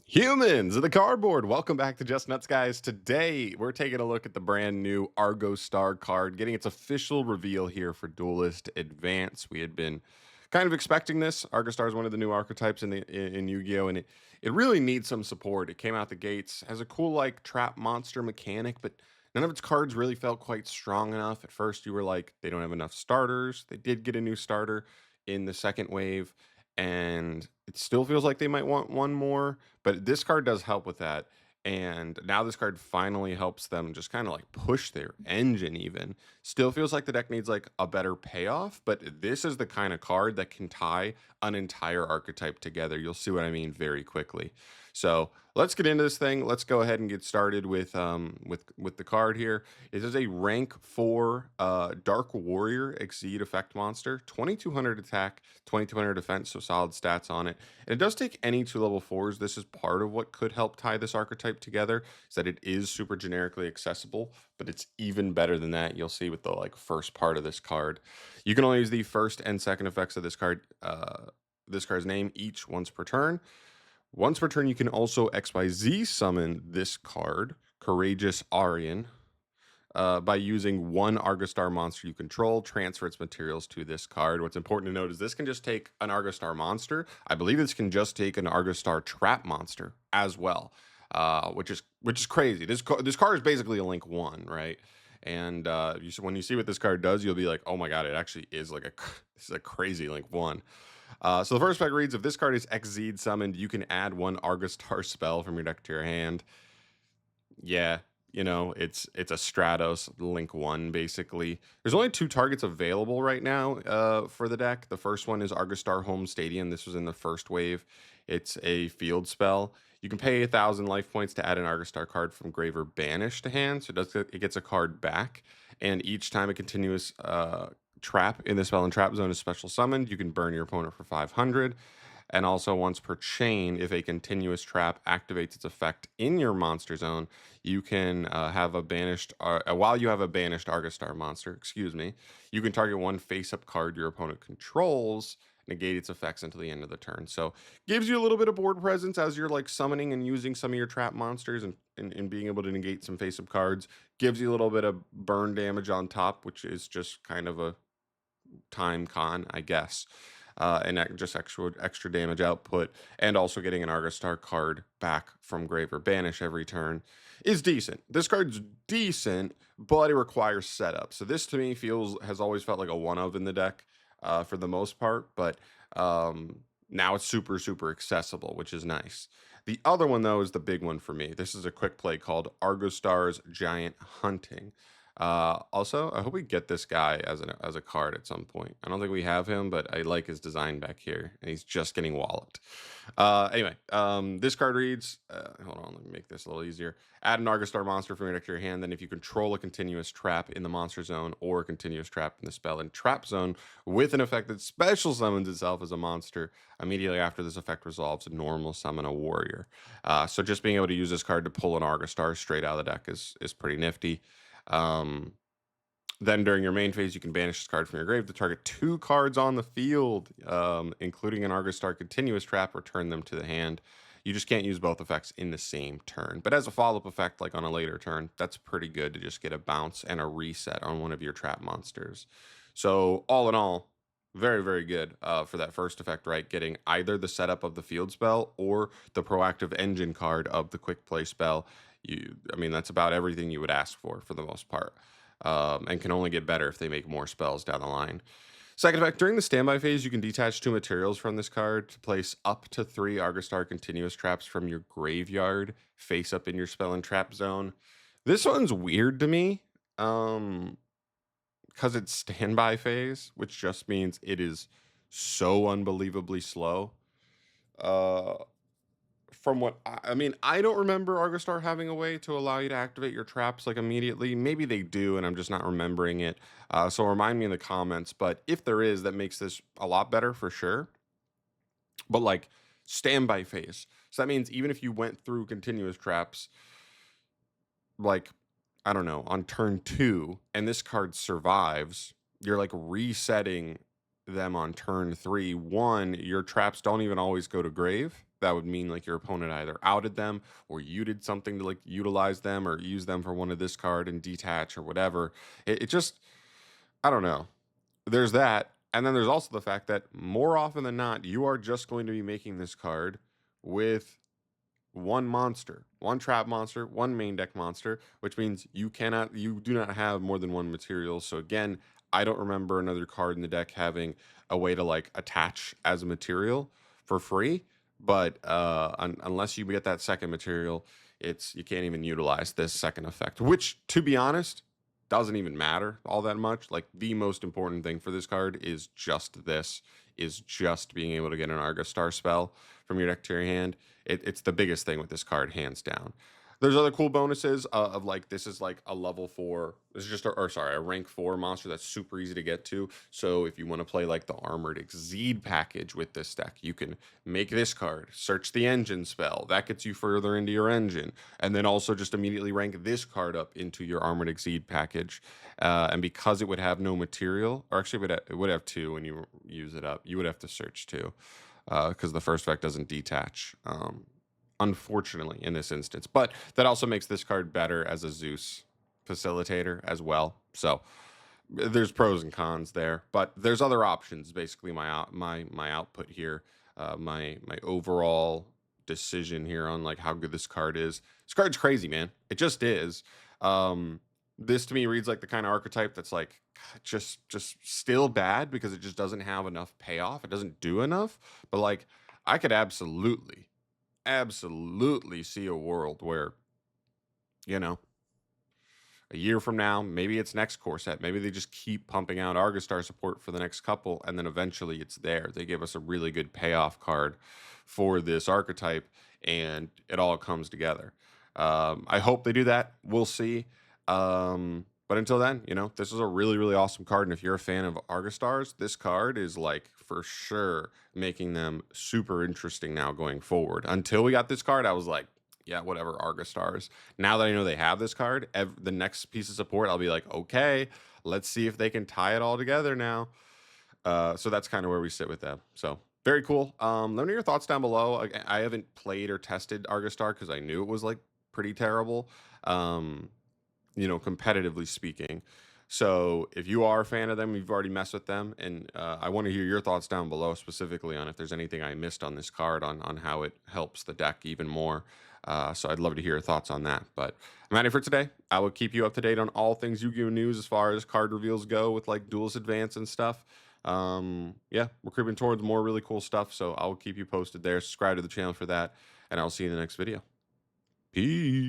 Humans of the cardboard, welcome back to Just Nuts, guys. Today we're taking a look at the brand new ARGOSTAR card, getting its official reveal here for Duelist Advance. We had been kind of expecting this. ARGOSTAR is one of the new archetypes in Yu-Gi-Oh, and it really needs some support. It came out the gates, has a cool like trap monster mechanic, but none of its cards really felt quite strong enough. At first, you were like, they don't have enough starters. They did get a new starter in the second wave, and it still feels like they might want one more, but this card does help with that. And now this card finally helps them just kind of like push their engine even. Still feels like the deck needs like a better payoff, but this is the kind of card that can tie an entire archetype together. You'll see what I mean very quickly. So let's get into this thing. Let's go ahead and get started with the card here. It is a rank 4 Dark Warrior Exceed effect monster, 2200 attack, 2200 defense, so solid stats on it. And it does take any 2 level 4s. This is part of what could help tie this archetype together, is that it is super generically accessible, but it's even better than that. You'll see with the like first part of this card. You can only use the first and second effects of this card's name each once per turn. Once per turn, you can also XYZ summon this card, Courageous Aryan, by using one ARGOSTAR monster you control, transfer its materials to this card. What's important to note is this can just take an ARGOSTAR monster. I believe this can just take an ARGOSTAR trap monster as well, which is crazy. This card is basically a Link 1, right? And when you see what this card does, you'll be like, oh my god, it actually is like this is a crazy Link 1. So the first spec reads, if this card is Exceed summoned, you can add one ARGOSTAR spell from your deck to your hand. Yeah, it's a Stratos Link 1, basically. There's only 2 targets available right now for the deck. The first one is Argostar Home Stadium. This was in the first wave. It's a field spell. You can pay 1,000 life points to add an Argostar card from grave or banish to hand, so it gets a card back. And each time a continuous trap in the spell and trap zone is special summoned, you can burn your opponent for 500. And also, once per chain, if a continuous trap activates its effect in your monster zone, you can have a banished, while you have a banished Argostar monster, excuse me, you can target one face-up card your opponent controls, negate its effects until the end of the turn. So gives you a little bit of board presence as you're like summoning and using some of your trap monsters and being able to negate some face-up cards. Gives you a little bit of burn damage on top, which is just kind of a time con, I guess. And just extra damage output, and also getting an Argostar card back from grave or banish every turn is decent. This card's decent, but it requires setup. So this to me has always felt like a one of in the deck for the most part, but now it's super accessible, which is nice. The other one though is the big one for me. This is a quick play called Argostar's Giant Hunting. Also, I hope we get this guy as a card at some point. I don't think we have him, but I like his design back here, and he's just getting walloped. Anyway, this card reads, hold on, let me make this a little easier. Add an Argostar monster from your deck to your hand, then if you control a continuous trap in the monster zone or a continuous trap in the spell and trap zone with an effect that special summons itself as a monster, immediately after this effect resolves, normal summon a warrior. So just being able to use this card to pull an Argostar straight out of the deck is pretty nifty. Then during your main phase, you can banish this card from your grave to target 2 cards on the field, including an Argostar continuous trap, return them to the hand. You just can't use both effects in the same turn. But as a follow-up effect, like on a later turn, that's pretty good to just get a bounce and a reset on one of your trap monsters. So all in all, very good for that first effect, right? Getting either the setup of the field spell or the proactive engine card of the quick play spell. I mean, that's about everything you would ask for the most part, and can only get better if they make more spells down the line. Second effect, during the standby phase, you can detach 2 materials from this card to place up to 3 Argostar continuous traps from your graveyard face up in your spell and trap zone. This one's weird to me, because it's standby phase, which just means it is so unbelievably slow. Uh, from what I mean, I don't remember Argostar having a way to allow you to activate your traps like immediately. Maybe they do, and I'm just not remembering it. So remind me in the comments. But if there is, that makes this a lot better for sure. But like standby phase, so that means even if you went through continuous traps, like I don't know, on turn 2, and this card survives, you're like resetting them on turn 3, one, your traps don't even always go to grave. That would mean like your opponent either outed them or you did something to like utilize them or use them for one of this card and detach or whatever. It just, I don't know. There's that. And then there's also the fact that more often than not, you are just going to be making this card with one monster, one trap monster, one main deck monster, which means you do not have more than one material. So again, I don't remember another card in the deck having a way to like attach as a material for free. But unless you get that second material, you can't even utilize this second effect, which to be honest, doesn't even matter all that much. Like the most important thing for this card is just being able to get an Argostar spell from your deck to your hand. It's the biggest thing with this card, hands down. There's other cool bonuses of like this is like a level 4. This is just a rank 4 monster that's super easy to get to. So if you want to play like the Armored Exceed package with this deck, you can make this card, search the engine spell. That gets you further into your engine, and then also just immediately rank this card up into your Armored Exceed package. And because it would have no material, or actually it would have 2 when you use it up, you would have to search 2 because the first effect doesn't detach. Unfortunately, in this instance, but that also makes this card better as a Zeus facilitator as well. So there's pros and cons there, but there's other options. Basically, my output here, my overall decision here on like how good this card is. This card's crazy, man. It just is. This to me reads like the kind of archetype that's like just still bad because it just doesn't have enough payoff. It doesn't do enough, but like I could absolutely see a world where, you know, a year from now, maybe it's next core set. Maybe they just keep pumping out Argostar support for the next couple, and then eventually it's there. They give us a really good payoff card for this archetype, and it all comes together. I hope they do that. We'll see. But until then, this is a really, really awesome card. And if you're a fan of Argostars, this card is like for sure making them super interesting now going forward. Until we got this card, I was like, yeah, whatever, Argostars. Now that I know they have this card, the next piece of support, I'll be like, okay, let's see if they can tie it all together now. So that's kind of where we sit with them. So very cool. Let me know your thoughts down below. I haven't played or tested Argostar because I knew it was like pretty terrible, competitively speaking. So if you are a fan of them, you've already messed with them, and I want to hear your thoughts down below specifically on if there's anything I missed on this card on how it helps the deck even more. So I'd love to hear your thoughts on that. But I'm out of here for today. I will keep you up to date on all things Yu-Gi-Oh news as far as card reveals go with like Duelist Advance and stuff. Yeah, we're creeping towards more really cool stuff. So I'll keep you posted there. Subscribe to the channel for that, and I'll see you in the next video. Peace.